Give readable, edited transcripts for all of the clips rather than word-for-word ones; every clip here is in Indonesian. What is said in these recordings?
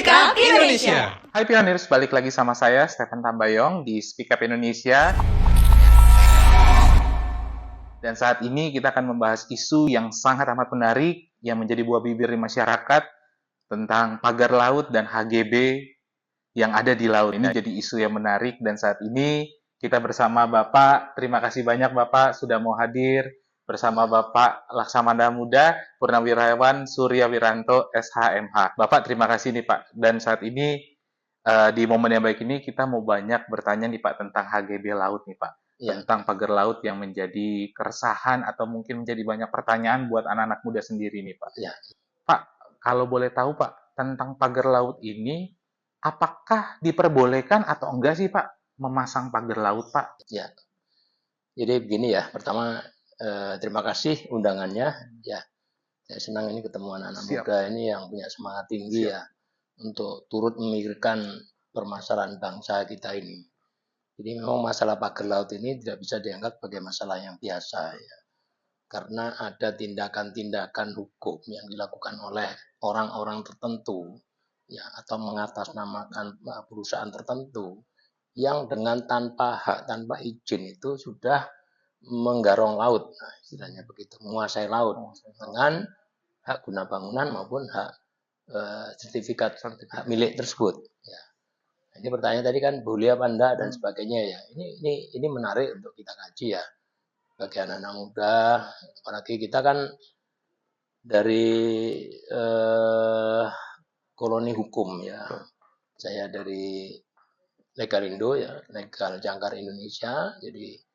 Speak Up Indonesia. Hai Pioneers, balik lagi sama saya Stephen Tambayong di Speak Up Indonesia. Dan saat ini kita akan membahas isu yang sangat amat menarik yang menjadi buah bibir di masyarakat tentang pagar laut dan HGB yang ada di laut. Ini jadi isu yang menarik dan saat ini kita bersama Bapak. Terima kasih banyak Bapak sudah mau hadir bersama Bapak Laksamana Muda Purnawirawan Surya Wiranto SHMH. Bapak terima kasih nih Pak. Dan saat ini di momen yang baik ini kita mau banyak bertanya nih Pak tentang HGB laut nih Pak. Ya. Tentang pagar laut yang menjadi keresahan atau mungkin menjadi banyak pertanyaan buat anak-anak muda sendiri nih Pak. Ya. Pak, kalau boleh tahu Pak tentang pagar laut ini, apakah diperbolehkan atau enggak sih Pak memasang pagar laut Pak? Ya. Jadi begini ya, pertama terima kasih undangannya. Ya, saya senang ini ketemu anak-anak muda ini yang punya semangat tinggi ya untuk turut memikirkan permasalahan bangsa kita ini. Jadi memang masalah pagar laut ini tidak bisa dianggap sebagai masalah yang biasa ya, karena ada tindakan-tindakan hukum yang dilakukan oleh orang-orang tertentu ya atau mengatasnamakan perusahaan tertentu yang dengan tanpa hak, tanpa izin itu sudah menggarong laut, nah, istilahnya begitu, menguasai laut dengan hak guna bangunan maupun hak sertifikat hak milik tersebut. Ya. Nah, ini pertanyaan tadi kan boleh apa enggak dan sebagainya ya. Ini menarik untuk kita kaji ya bagi anak-anak muda. Apalagi kita kan dari koloni hukum ya. Saya dari Legalindo ya, Legal Jangkar Indonesia. Jadi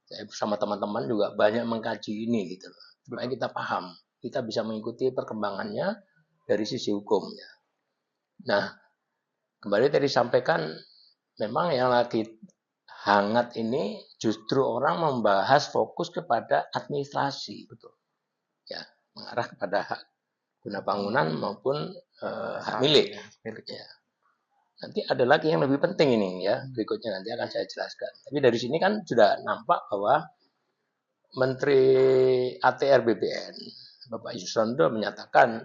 saya bersama teman-teman juga banyak mengkaji ini gitu loh. Supaya kita paham, kita bisa mengikuti perkembangannya dari sisi hukum ya. Nah, kembali tadi sampaikan memang yang lagi hangat ini justru orang membahas fokus kepada administrasi, betul. Ya, mengarah kepada hak guna bangunan maupun hak milik. Ya. Nanti ada lagi yang lebih penting ini ya, berikutnya nanti akan saya jelaskan. Tapi dari sini kan sudah nampak bahwa Menteri ATR BPN, Bapak Yusranto menyatakan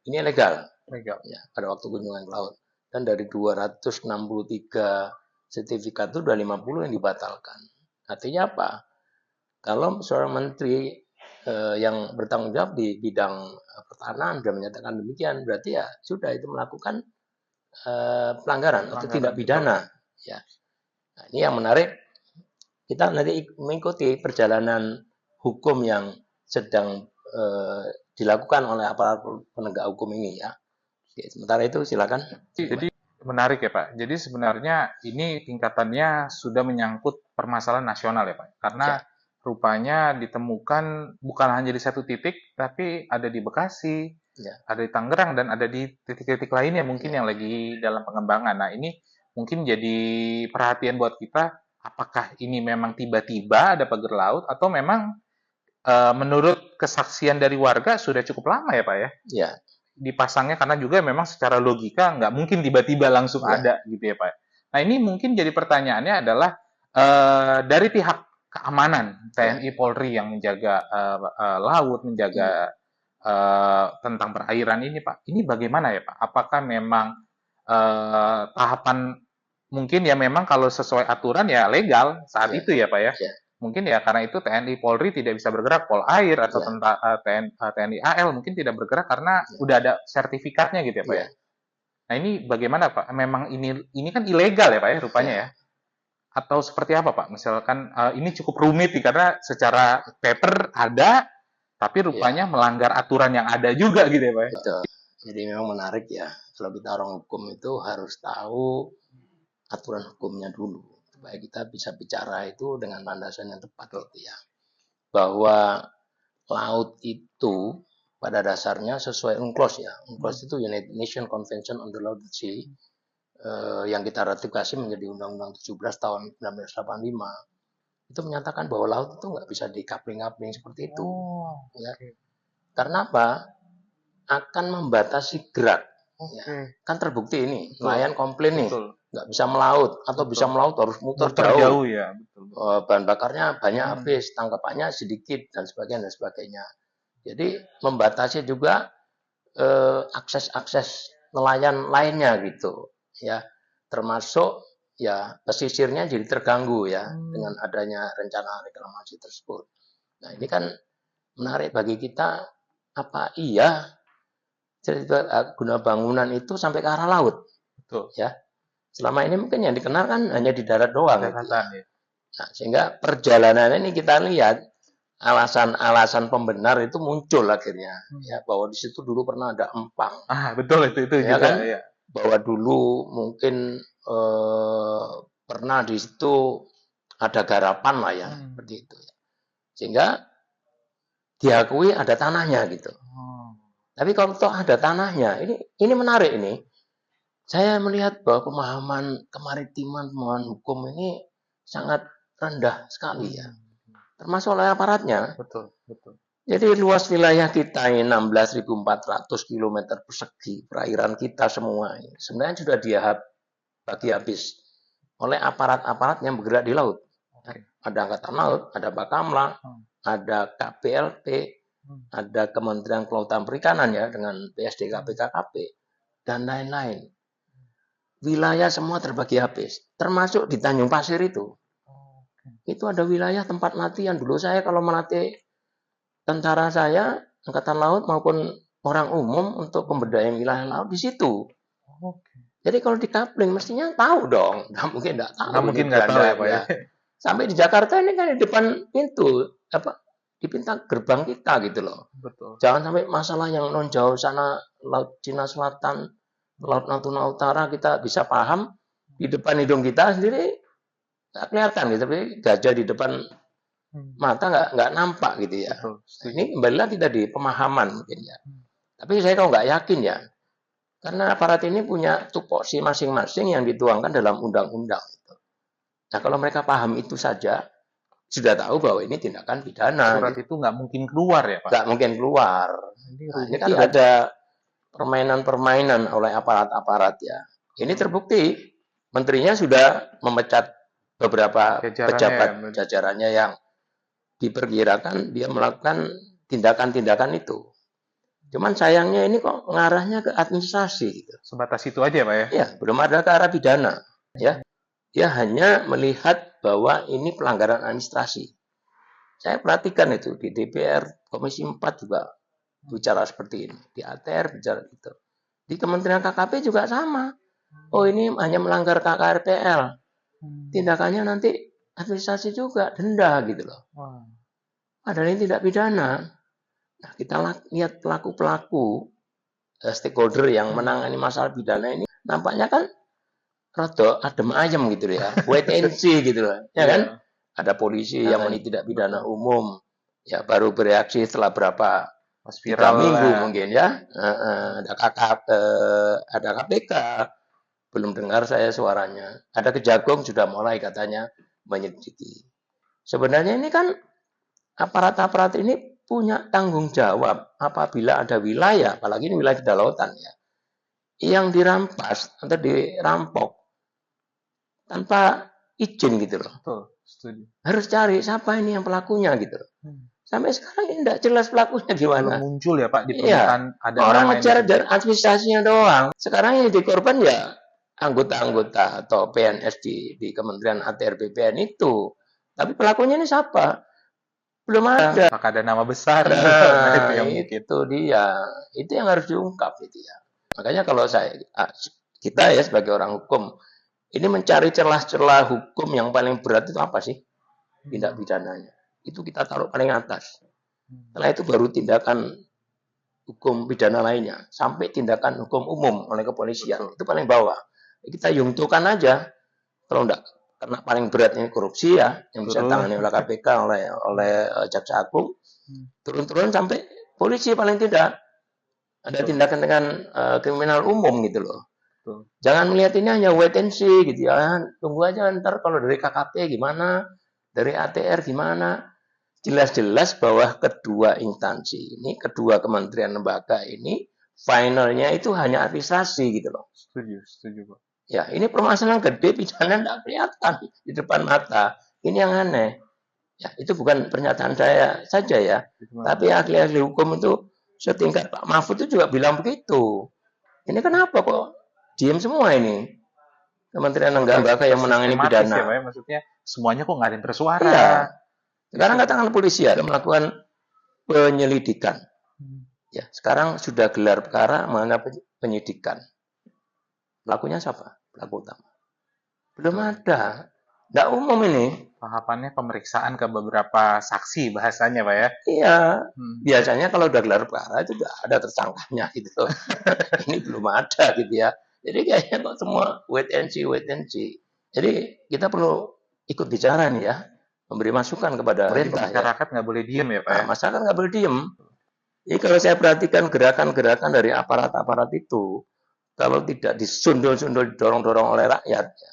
ini legal ya, pada waktu kunjungan ke laut. Dan dari 263 sertifikat itu sudah 50 yang dibatalkan. Artinya apa? Kalau seorang menteri yang bertanggung jawab di bidang pertahanan sudah menyatakan demikian, berarti ya sudah itu melakukan pelanggaran atau tindak pidana ya. Nah, ini yang menarik, kita nanti mengikuti perjalanan hukum yang sedang dilakukan oleh aparat penegak hukum ini ya. Oke, sementara itu silakan. Jadi menarik ya Pak. Jadi sebenarnya ini tingkatannya sudah menyangkut permasalahan nasional ya Pak. Karena rupanya ditemukan bukan hanya di satu titik, tapi ada di Bekasi, ada di Tangerang, dan ada di titik-titik lainnya mungkin yang lagi dalam pengembangan. Nah ini mungkin jadi perhatian buat kita, apakah ini memang tiba-tiba ada pagar laut atau memang menurut kesaksian dari warga sudah cukup lama ya Pak ya? Ya. Dipasangnya karena juga memang secara logika nggak mungkin tiba-tiba langsung ada gitu ya Pak. Nah ini mungkin jadi pertanyaannya adalah dari pihak keamanan TNI Polri yang menjaga laut, menjaga tentang perairan ini Pak, ini bagaimana ya Pak? Apakah memang tahapan mungkin ya memang kalau sesuai aturan ya legal saat itu ya Pak ya? Mungkin ya karena itu TNI Polri tidak bisa bergerak, Polair atau TNI AL mungkin tidak bergerak karena udah ada sertifikatnya gitu ya Pak ya. Nah ini bagaimana Pak? Memang ini kan ilegal ya Pak ya rupanya ya? Atau seperti apa Pak? Misalkan ini cukup rumit karena secara paper ada, tapi rupanya melanggar aturan yang ada juga gitu ya Pak ya? Betul. Jadi memang menarik ya, kalau kita orang hukum itu harus tahu aturan hukumnya dulu. Supaya kita bisa bicara itu dengan landasan yang tepat gitu ya. Bahwa laut itu pada dasarnya sesuai UNCLOS ya. UNCLOS itu United Nations Convention on the Law of the Sea yang kita ratifikasi menjadi Undang-Undang 17 tahun 1985. Itu menyatakan bahwa laut itu nggak bisa dikapling-kapling seperti itu. Ya. Karena apa? Akan membatasi gerak. Ya. Kan terbukti ini, nelayan komplain nih. Nggak bisa melaut atau bisa melaut harus muter jauh ya. Bahan bakarnya banyak habis, tangkapannya sedikit dan sebagainya. Jadi membatasi juga akses-akses nelayan lainnya gitu ya, termasuk ya pesisirnya jadi terganggu ya dengan adanya rencana reklamasi tersebut. Nah ini kan menarik bagi kita, apa iya guna bangunan itu sampai ke arah laut? Betul. Ya, selama ini mungkin yang dikenal kan hanya di darat doang. Gitu ya. Ya. Nah, sehingga perjalanan ini kita lihat alasan-alasan pembenar itu muncul akhirnya ya, bahwa di situ dulu pernah ada empang. Betul itu ya juga kan? ya. Bahwa dulu mungkin pernah di situ ada garapan lah ya, seperti itu. Sehingga diakui ada tanahnya gitu. Tapi kalau toh ada tanahnya, ini menarik ini. Saya melihat bahwa pemahaman kemaritiman, pemahaman hukum ini sangat rendah sekali ya. Termasuk oleh aparatnya. Betul, betul. Jadi luas wilayah kita ini 16.400 km persegi, perairan kita semua ini sebenarnya sudah bagi habis oleh aparat-aparat yang bergerak di laut. Ada Angkatan Laut, ada Bakamla, ada KPLP, ada Kementerian Kelautan Perikanan ya dengan PSDK, PKKP, dan lain-lain. Wilayah semua terbagi habis, termasuk di Tanjung Pasir itu. Itu ada wilayah tempat latihan. Dulu saya kalau melatih tentara saya, Angkatan Laut maupun orang umum untuk pemberdayaan wilayah laut di situ. Jadi kalau di coupling mestinya tahu dong. Nggak mungkin nggak tahu. Nggak mungkin nggak tahu ya Pak ya. Sampai di Jakarta ini kan di depan pintu, di pintu gerbang kita gitu loh. Betul. Jangan sampai masalah yang non jauh sana, Laut Cina Selatan, Laut Natuna Utara kita bisa paham, di depan hidung kita sendiri nggak kelihatan gitu, tapi gajah di depan mata nggak nampak gitu ya. Ini kembali lagi tadi pemahaman mungkin ya. Tapi saya kok nggak yakin ya, karena aparat ini punya tupoksi masing-masing yang dituangkan dalam undang-undang. Nah kalau mereka paham itu saja, sudah tahu bahwa ini tindakan pidana. Surat itu nggak mungkin keluar ya Pak? Nggak mungkin keluar. Nah, ini kan ada permainan-permainan oleh aparat-aparat ya. Ini terbukti menterinya sudah memecat beberapa pejabat jajarannya yang diperkirakan dia melakukan tindakan-tindakan itu. Cuman sayangnya ini kok ngarahnya ke administrasi. Gitu. Sebatas itu aja Pak ya? Ya, belum ada ke arah pidana. Ya, dia hanya melihat bahwa ini pelanggaran administrasi. Saya perhatikan itu di DPR Komisi 4 juga bicara seperti ini. Di ATR bicara gitu. Di Kementerian KKP juga sama. Oh ini hanya melanggar KKRPL. Tindakannya nanti administrasi juga, denda gitu loh. Padahal ini tidak pidana. Nah kita lihat pelaku-pelaku stakeholder yang menangani masalah pidana ini nampaknya kan rada adem ayem gitu ya, wait and see gitu loh, ya kan? Ada polisi yang tidak pidana umum, ya baru bereaksi setelah berapa 3 minggu mungkin ya. Ada KPK, belum dengar saya suaranya. Ada Kejagung sudah mulai katanya menyelidiki. Sebenarnya ini kan aparat-aparat ini punya tanggung jawab apabila ada wilayah, apalagi ini wilayah kedaulatan ya, yang dirampas atau dirampok tanpa izin gitu loh. Betul, setuju. Harus cari siapa ini yang pelakunya gitu loh. Sampai sekarang ini tidak jelas pelakunya gimana. Belum muncul ya Pak di permukaan. Ada orang ngejar administrasinya doang. Sekarang yang jadi korban ya anggota-anggota atau PNS di Kementerian ATR BPN itu. Tapi pelakunya ini siapa? Belum ada. Maka ada nama besar. Nah, itu dia. Itu yang harus diungkap gitu ya. Makanya kalau kita ya sebagai orang hukum ini mencari celah-celah hukum yang paling berat itu apa sih? Tindak pidananya. Itu kita taruh paling atas. Setelah itu baru tindakan hukum pidana lainnya. Sampai tindakan hukum umum oleh kepolisian. Itu paling bawah. Kita yungtukan aja. Kalau enggak, karena paling berat ini korupsi ya. Yang bisa tangani oleh KPK, oleh Jaksa Agung. Turun-turun sampai polisi paling tidak. Ada tindakan dengan kriminal umum gitu loh. Jangan melihat ini hanya wait and see gitu ya. Tunggu aja ntar kalau dari KKP gimana, dari ATR gimana. Jelas-jelas bahwa kedua instansi ini, kedua kementerian lembaga ini, finalnya itu hanya administrasi gitu loh. Setuju Pak. Ya, ini permasalahan gede, pidana tidak kelihatan di depan mata. Ini yang aneh. Ya, itu bukan pernyataan saya saja ya. Tapi ahli-ahli hukum itu setingkat Pak Mahfud itu juga bilang begitu. Ini kenapa kok diem semua ini? Kementerian Lembaga yang menangani Sistematis pidana. ya, Pak, ya? Maksudnya semuanya kok nggak ada yang bersuara. Iya. Sekarang katakan polisi ada melakukan penyelidikan. Ya, sekarang sudah gelar perkara mengenai penyidikan. Pelakunya siapa? Pelaku utama. Belum ada. Nggak umum ini. Tahapannya pemeriksaan ke beberapa saksi bahasanya, Pak ya. Iya. Biasanya kalau udah gelar perkara itu udah ada tersangkanya gitu. Ini belum ada gitu ya. Jadi kayaknya kok semua wait and see, wait and see. Jadi kita perlu ikut bicara nih ya. Memberi masukan kepada pemerintah. Masyarakat nggak boleh diem ya, Pak ya. Masyarakat nggak boleh diem. Jadi kalau saya perhatikan gerakan-gerakan dari aparat-aparat itu, kalau tidak disundul-sundul, didorong-dorong oleh rakyat, ya,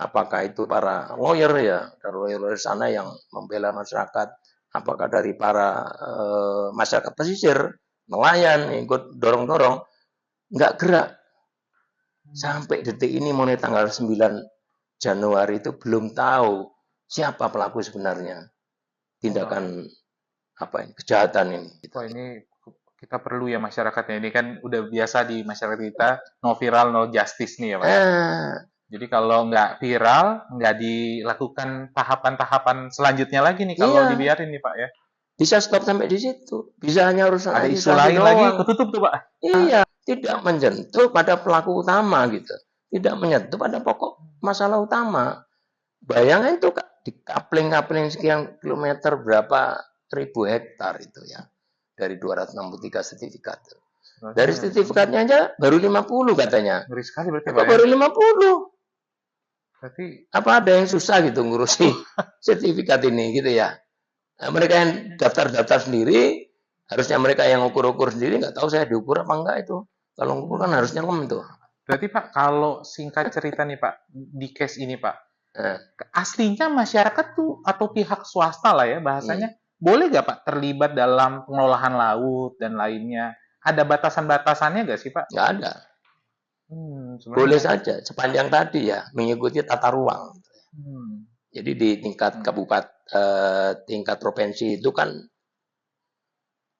apakah itu para lawyer ya, dari lawyer sana yang membela masyarakat, apakah dari para masyarakat pesisir, nelayan ikut dorong-dorong, nggak gerak. Sampai detik ini mulai tanggal 9 Januari itu belum tahu siapa pelaku sebenarnya tindakan apa ini, kejahatan ini. Oh, ini kita perlu ya masyarakatnya, ini kan udah biasa di masyarakat kita no viral no justice nih ya Pak. Jadi kalau nggak viral, nggak dilakukan tahapan-tahapan selanjutnya lagi nih kalau dibiarin nih Pak ya. Bisa stop sampai di situ. Bisa hanya urusan ada isu lain lagi, ketutup tuh Pak. Iya, tidak menyentuh pada pelaku utama gitu. Tidak menyentuh pada pokok masalah utama. Bayangin tuh di kapling-kapling sekian kilometer berapa ribu hektar itu ya. Dari 263 sertifikat. Dari sertifikatnya aja baru 50 katanya. Ngeri sekali berarti Pak. Baru 50. Berarti apa ada yang susah gitu ngurusi sertifikat ini gitu ya. Nah, mereka yang daftar-daftar sendiri, harusnya mereka yang ukur-ukur sendiri, nggak tahu saya diukur apa enggak itu. Kalau ukur kan harusnya tuh. Berarti Pak, kalau singkat cerita nih Pak, di case ini Pak, aslinya masyarakat tuh atau pihak swasta lah ya bahasanya, boleh nggak Pak terlibat dalam pengolahan laut dan lainnya? Ada batasan-batasannya nggak sih Pak? Nggak ada. Boleh saja, sepanjang tadi ya, mengikuti tata ruang. Jadi di tingkat kabupaten, tingkat provinsi itu kan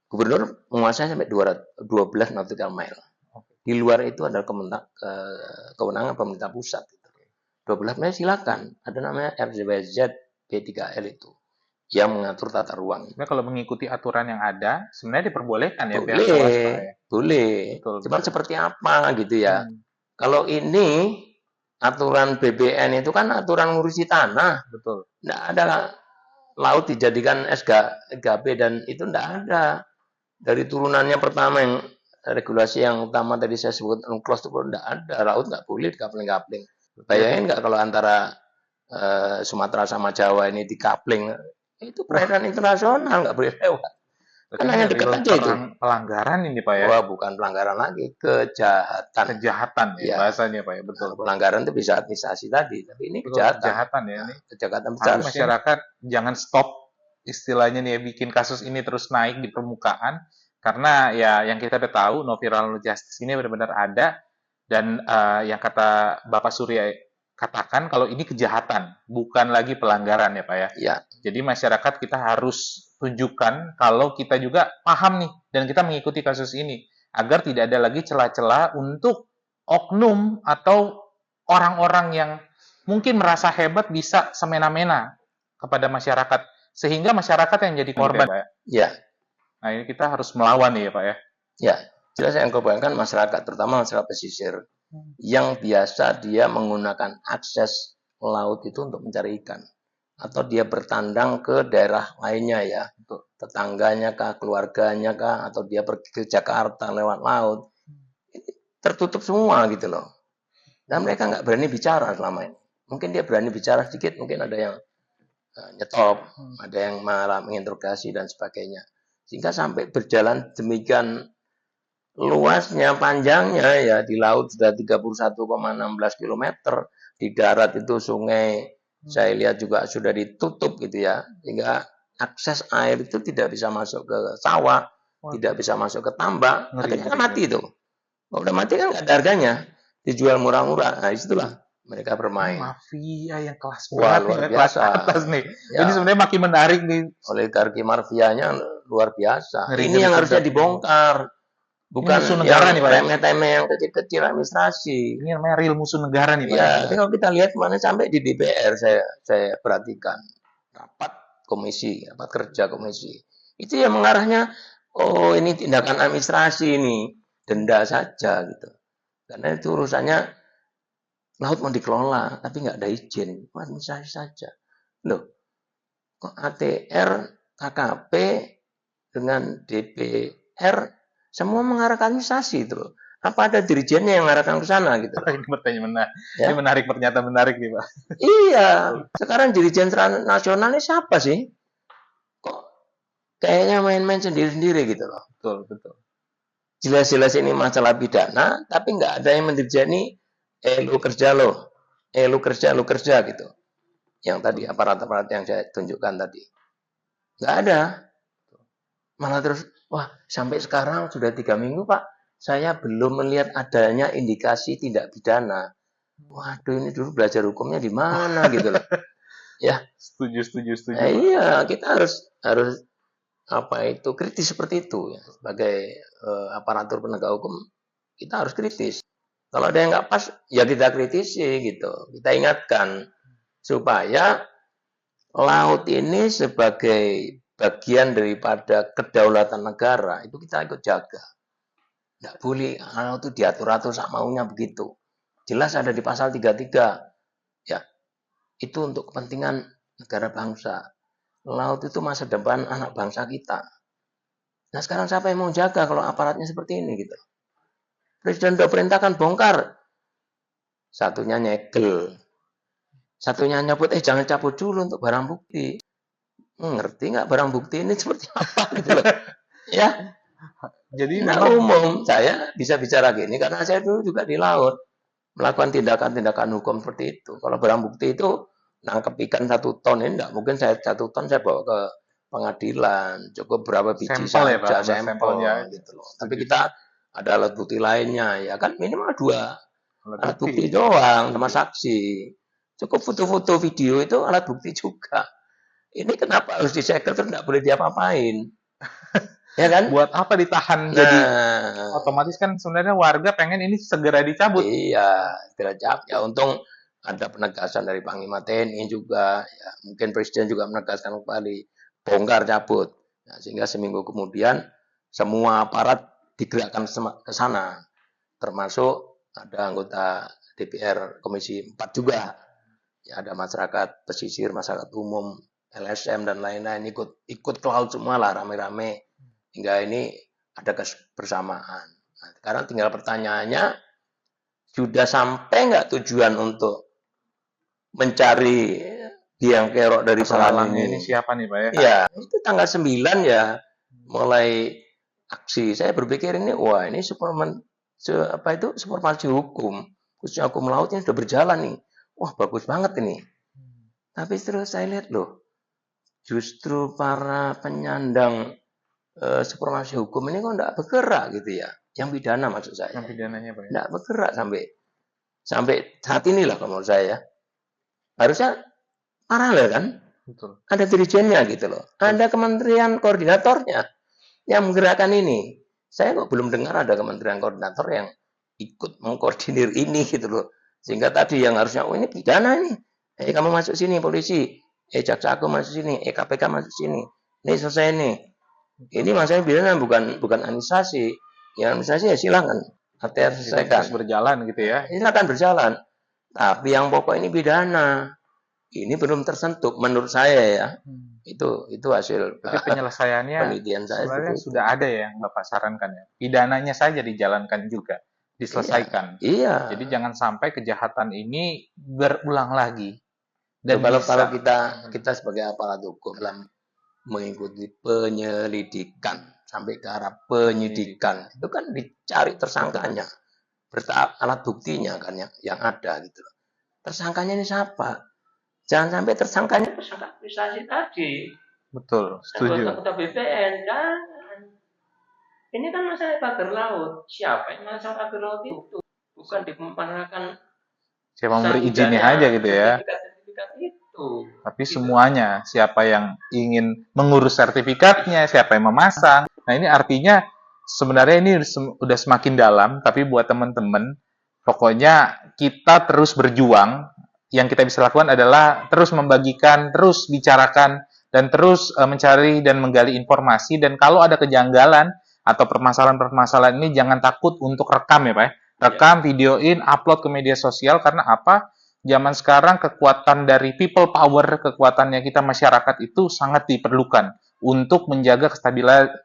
gubernur menguasai sampai 12 nautical mile. Di luar itu adalah kewenangan pemerintah pusat. 12 mile silakan. Ada namanya RZBZ P3L itu yang mengatur tata ruang. Sebenarnya kalau mengikuti aturan yang ada, sebenarnya diperbolehkan ya pihak swasta ya. Boleh. Cuman seperti apa gitu ya. Kalau ini aturan BBN itu kan aturan ngurusi tanah. Betul. Nggak ada laut dijadikan SGB dan itu nggak ada. Dari turunannya pertama yang regulasi yang utama tadi saya sebut unclos itu nggak ada. Laut nggak boleh dikapling-kapling. Bayangin nggak kalau antara Sumatera sama Jawa ini dikapling, itu perairan internasional nggak boleh lewat. Kan hanya dekat aja itu. Pelanggaran ini Pak ya? Wah, bukan pelanggaran lagi, kejahatan. Kejahatan ya bahasanya Pak ya, betul. Pelanggaran itu bisa administrasi tadi, tapi ini kejahatan. Kejahatan ya ini. Kejahatan besar. Masyarakat jangan stop istilahnya nih ya, bikin kasus ini terus naik di permukaan, karena ya yang kita udah tahu no viral no justice ini benar-benar ada, dan yang kata Bapak Surya katakan kalau ini kejahatan, bukan lagi pelanggaran ya Pak ya. Ya. Jadi masyarakat kita harus tunjukkan kalau kita juga paham nih dan kita mengikuti kasus ini agar tidak ada lagi celah-celah untuk oknum atau orang-orang yang mungkin merasa hebat bisa semena-mena kepada masyarakat sehingga masyarakat yang jadi korban. Pak ya. Nah ini kita harus melawan nih ya Pak ya. Ya, jelas yang kebanyakan masyarakat terutama masyarakat pesisir yang biasa dia menggunakan akses laut itu untuk mencari ikan. Atau dia bertandang ke daerah lainnya ya, tetangganya kah, keluarganya kah, atau dia pergi ke Jakarta lewat laut, tertutup semua gitu loh. Dan mereka nggak berani bicara selama ini. Mungkin dia berani bicara sedikit, mungkin ada yang nyetop, ada yang malah menginterogasi dan sebagainya. Sehingga sampai berjalan demikian luasnya, panjangnya ya di laut sudah 31,16 km, di darat itu sungai saya lihat juga sudah ditutup gitu ya, sehingga akses air itu tidak bisa masuk ke sawah, tidak bisa masuk ke tambak, akhirnya kan mati itu. Kalau udah mati kan nggak ada harganya, dijual murah-murah. Nah itulah mereka bermain. Mafia yang kelas luar biasa. Atas nih. Ya. Ini sebenarnya makin menarik nih. Oligarki mafianya luar biasa. Ini yang harusnya dibongkar. bukan musuh yang negara nih, Pak. remeh-temeh yang kecil-kecil administrasi. Ini namanya real musuh negara nih, Pak. Ya, tapi kalau kita lihat kemarin sampai di DPR saya perhatikan rapat komisi, rapat kerja komisi. Itu yang mengarahnya, oh ini tindakan administrasi ini, denda saja gitu. Karena itu urusannya laut mau dikelola, tapi nggak ada izin, administrasi saja. Loh, kok ATR, KKP dengan DPR semua mengarahkan administrasi itu loh. Apa ada dirijennya yang mengarahkan ke sana gitu loh. Ini pertanyaan menarik. Ya. Ini menarik, pernyataan menarik nih, Pak. Iya, sekarang dirijen nasional ini siapa sih? Kok kayaknya main-main sendiri-sendiri gitu loh. Betul, betul. Jelas-jelas ini masalah pidana, tapi nggak ada yang mendirjeni, lu kerja lo, lu kerja gitu. Yang tadi aparat-aparat yang saya tunjukkan tadi. Nggak ada. Malah terus, wah sampai sekarang sudah 3 minggu Pak, saya belum melihat adanya indikasi tindak pidana. Waduh, ini dulu belajar hukumnya di mana gitu loh. Ya. Setuju. Iya, kita harus apa itu kritis seperti itu ya. Sebagai aparatur penegak hukum, kita harus kritis. Kalau ada yang nggak pas, ya kita kritisi gitu. Kita ingatkan supaya laut ini sebagai bagian daripada kedaulatan negara itu kita ikut jaga. Nggak boleh laut itu diatur-atur sama maunya begitu. Jelas ada di pasal 33. Ya, itu untuk kepentingan negara bangsa. Laut itu masa depan anak bangsa kita. Nah sekarang siapa yang mau jaga kalau aparatnya seperti ini gitu? Presiden sudah perintahkan bongkar. Satunya nyegel. Satunya nyabut, jangan cabut dulu untuk barang bukti. Ngerti nggak barang bukti ini seperti apa gitu loh. Ya. Jadi nah umum saya bisa bicara gini karena saya dulu juga di laut. Melakukan tindakan-tindakan hukum seperti itu. Kalau barang bukti itu nangkep ikan 1 ton ini enggak mungkin 1 ton saya bawa ke pengadilan, cukup berapa biji sampel saja, ya, Pak, sampelnya gitu loh. Tapi kita ada alat bukti lainnya, ya kan minimal 2 alat bukti doang sama saksi. Cukup foto-foto video itu alat bukti juga. Ini kenapa harus disegel terus enggak boleh diapa-apain? Ya kan? Buat apa ditahan? Jadi otomatis kan sebenarnya warga pengen ini segera dicabut. Iya, segera cabut. Ya untung ada penegasan dari Panglima TNI juga. Ya, mungkin Presiden juga menegaskan kembali bongkar cabut. Nah, sehingga seminggu kemudian semua aparat digerakkan ke sana. Termasuk ada anggota DPR Komisi 4 juga. Ya, ada masyarakat pesisir, masyarakat umum, LSM dan lain-lain ikut ke laut semua lah rame-rame. Hingga ini ada kebersamaan. Nah, sekarang tinggal pertanyaannya, sudah sampai nggak tujuan untuk mencari biang kerok dari kesalahan ini siapa nih Pak ya? Iya, itu tanggal 9 ya mulai aksi. Saya berpikir ini, wah ini supermasi hukum, khususnya hukum laut ini sudah berjalan nih. Wah bagus banget ini. Tapi terus saya lihat loh, justru para penyandang supermasi hukum ini kok enggak bergerak gitu ya. Yang pidana maksud saya. Yang pidananya Pak ya? Enggak bergerak sampai saat inilah kalau menurut saya. Harusnya paralel kan? Betul. Ada dirijennya gitu loh. Ada kementerian koordinatornya yang menggerakkan ini. Saya kok belum dengar ada kementerian koordinator yang ikut mengkoordinir ini gitu loh. Sehingga tadi yang harusnya, oh ini pidana nih. Kamu masuk sini polisi. Jaksa Agung masuk sini. KPK masuk sini. Ini selesai nih. Ini masalahnya pidana bukan administrasi. Yang administrasi ya silakan. ATR selesaikan. Berjalan gitu ya. Silakan berjalan. Tapi yang pokok ini pidana. Ini belum tersentuh menurut saya ya. Itu hasil penyelesaiannya penelitian saya sebenarnya sudah ada ya yang Bapak sarankan ya. Pidananya saja dijalankan juga, diselesaikan. Iya. Jadi jangan sampai kejahatan ini berulang lagi. Dan kalau kita sebagai aparat hukum dalam mengikuti penyelidikan sampai ke arah penyidikan itu kan dicari tersangkanya, bertahap alat buktinya kan yang ada gitu loh. Tersangkanya ini siapa? Jangan sampai tersangkanya tersangka administrasi tadi. Betul, setuju. Anggota BPN jangan. Ini kan masalah pagar laut. Siapa yang masalah pagar laut itu? Bukan dipemanfaatkan siapa memberi izinnya aja gitu ya. Sertifikat itu. Tapi semuanya, siapa yang ingin mengurus sertifikatnya, siapa yang memasang. Nah ini artinya sebenarnya ini udah semakin dalam, tapi buat teman-teman, pokoknya kita terus berjuang. Yang kita bisa lakukan adalah terus membagikan, terus bicarakan, dan terus mencari dan menggali informasi. Dan kalau ada kejanggalan atau permasalahan-permasalahan ini, jangan takut untuk rekam ya Pak. Rekam, videoin, upload ke media sosial, karena apa? Zaman sekarang kekuatan dari people power, kekuatannya kita masyarakat itu sangat diperlukan untuk menjaga kestabilan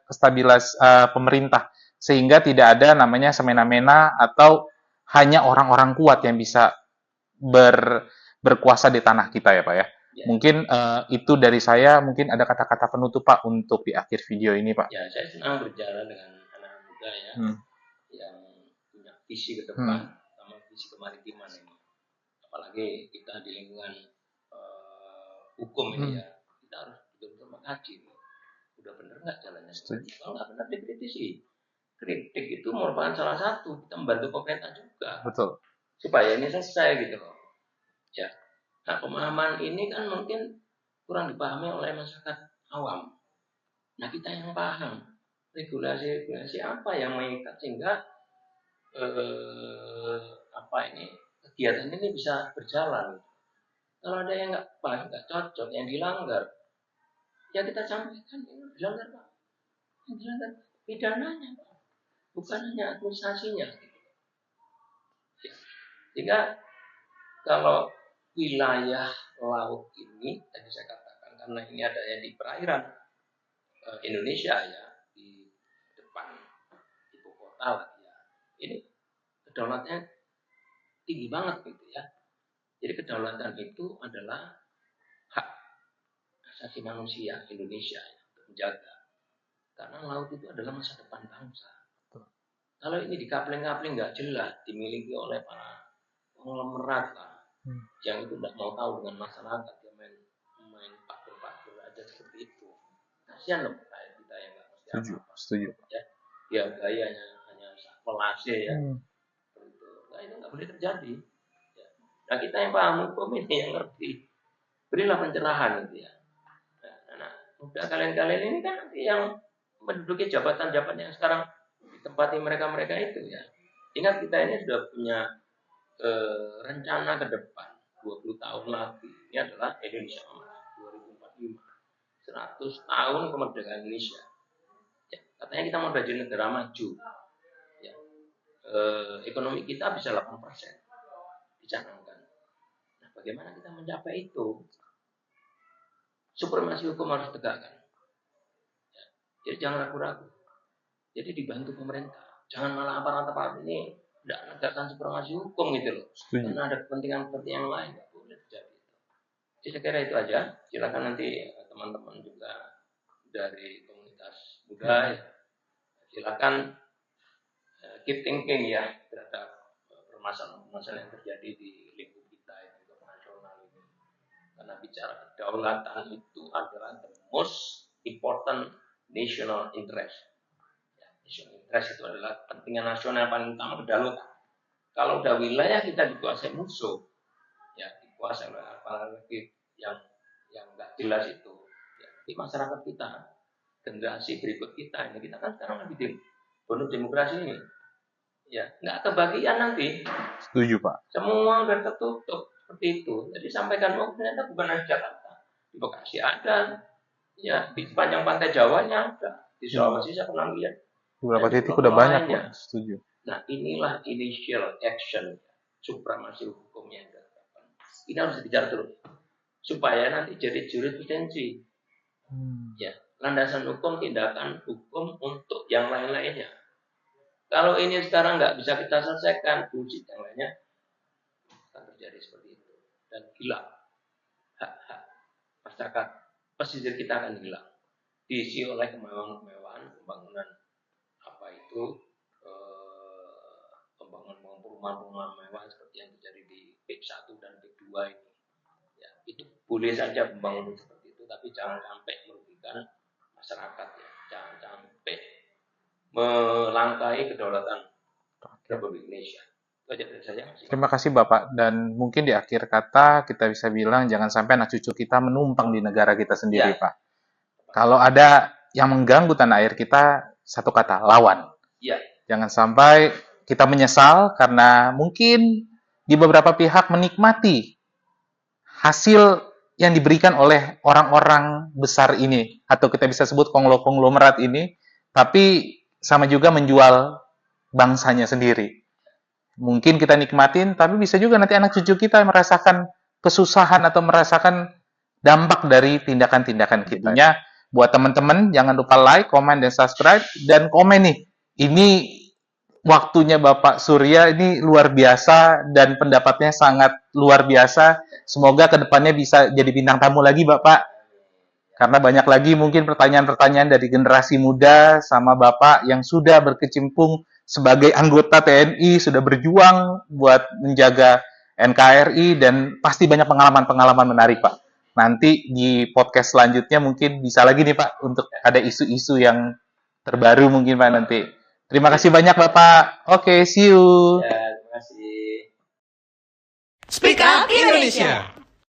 pemerintah, sehingga tidak ada namanya semena-mena atau hanya orang-orang kuat yang bisa berkuasa di tanah kita ya Pak ya. Ya. Mungkin itu dari saya. Mungkin ada kata-kata penutup Pak untuk di akhir video ini Pak. Ya, saya senang berjalan dengan anak muda ya, yang punya visi ke depan, sama visi kemaritiman ini. Apalagi kita di lingkungan hukum ini ya, kita harus betul-betul mengkaji. Udah bener nggak jalannya? Kalau nggak benar dikritisi. Kritik itu merupakan salah satu kita membantu pemerintah juga. Betul. Supaya ini selesai gitu loh. Ya. Nah, pemahaman ini kan mungkin kurang dipahami oleh masyarakat awam. Nah, kita yang paham regulasi apa yang mengikat sehingga kegiatan ini bisa berjalan. Kalau ada yang nggak pas, nggak cocok, yang dilanggar, ya kita sampaikan ini dilanggar Pak. Yang dilanggar pidananya Pak, bukan hanya administrasinya. Ya. Sehingga kalau wilayah laut ini, tadi saya katakan karena ini ada yang di perairan Indonesia ya, di depan ibu kota lah ya, ini kedaulatannya tinggi banget gitu ya. Jadi kedaulatan itu adalah hak asasi manusia Indonesia ya, untuk menjaga. Karena laut itu adalah masa depan bangsa. Kalau ini dikapling-kapling nggak jelas, dimiliki oleh para konglomerat lah, yang itu tidak mau tahu dengan masyarakat, dia main pakur-pakur aja seperti itu. Kasihan loh kayak kita yang nggak mesti apa-apa. Setuju. Ya, dia gayanya hanya pelase ya. Nah, itu nggak boleh terjadi. Ya. Nah, kita yang paham hukum ini yang ngerti, berilah pencerahan gitu ya. Nah, udah kalian-kalian ini kan nanti yang menduduki jabatan-jabatan yang sekarang ditempati mereka-mereka itu ya. Ingat kita ini sudah punya rencana ke depan 20 tahun lagi. Ini adalah Indonesia Emas 2045. 100 tahun kemerdekaan Indonesia. Ya, katanya kita mau jadi negara maju. Ya. Ekonomi kita bisa 8% dicanangkan. Nah, bagaimana kita mencapai itu? Supremasi hukum harus tegakkan. Ya. Jadi jangan ragu-ragu. Jadi dibantu pemerintah. Jangan malah aparat-aparat ini tidak menegakkan supremasi hukum gitu loh. Karena ada kepentingan-kepentingan lain. Tidak boleh terjadi. Jadi saya kira itu aja. Silakan nanti teman-teman juga dari komunitas muda ya. Silakan keep thinking ya terhadap permasalahan-permasalahan yang terjadi di lingkup kita itu nasional ini. Karena bicara kedaulatan itu adalah the most important national interest. National interest itu adalah kepentingan nasional paling utama, kedaulatan. Kalau udah wilayah kita dikuasai musuh, ya dikuasai oleh apalagi yang nggak jelas itu, ya, di masyarakat kita, generasi berikut kita ini, kita kan sekarang lagi bonus demokrasi ini, ya nggak kebagian nanti. Setuju Pak. Semua udah tertutup seperti itu. Jadi sampaikan ternyata bukan hanya Jakarta, di Bekasi ada, ya di sepanjang pantai Jawanya ada, di Sulawesi saya pernah lihat. Beberapa titik udah banyak Pak. Setuju. Nah, inilah initial action supremasi hukum yang dilakukan. Ini harus dikejar terus supaya nanti jadi jurisprudensi. Ya, landasan hukum, tindakan hukum untuk yang lain-lainnya. Kalau ini sekarang nggak bisa kita selesaikan, bullshit yang lainnya akan terjadi seperti itu. Dan hilang hak-hak masyarakat pesisir kita akan hilang, diisi oleh kemewahan-kemewahan pembangunan pembangunan perumahan-perumahan mewah seperti yang terjadi di PIK 1 dan PIK 2 ini. Ya, itu boleh saja pembangunan seperti itu, tapi jangan sampai merugikan masyarakat ya. Jangan sampai melangkahi kedaulatan Republik Indonesia. Itu aja dari saya. Terima kasih Bapak. Dan mungkin di akhir kata kita bisa bilang jangan sampai anak cucu kita menumpang di negara kita sendiri, ya. Pak. Kalau ada yang mengganggu tanah air kita, satu kata, lawan. Iya. Jangan sampai kita menyesal karena mungkin di beberapa pihak menikmati hasil yang diberikan oleh orang-orang besar ini, atau kita bisa sebut konglomerat ini, tapi sama juga menjual bangsanya sendiri. Mungkin kita nikmatin, tapi bisa juga nanti anak cucu kita merasakan kesusahan atau merasakan dampak dari tindakan-tindakan kita. Buat teman-teman, jangan lupa like, komen, dan subscribe. Dan komen nih, ini waktunya Bapak Surya ini luar biasa dan pendapatnya sangat luar biasa. Semoga kedepannya bisa jadi bintang tamu lagi, Bapak. Karena banyak lagi mungkin pertanyaan-pertanyaan dari generasi muda sama Bapak yang sudah berkecimpung sebagai anggota TNI, sudah berjuang buat menjaga NKRI, dan pasti banyak pengalaman-pengalaman menarik, Pak. Nanti di podcast selanjutnya mungkin bisa lagi nih, Pak, untuk ada isu-isu yang terbaru mungkin, Pak, nanti. Terima kasih banyak, Bapak. Oke, see you. Ya, terima kasih. Speak Up Indonesia.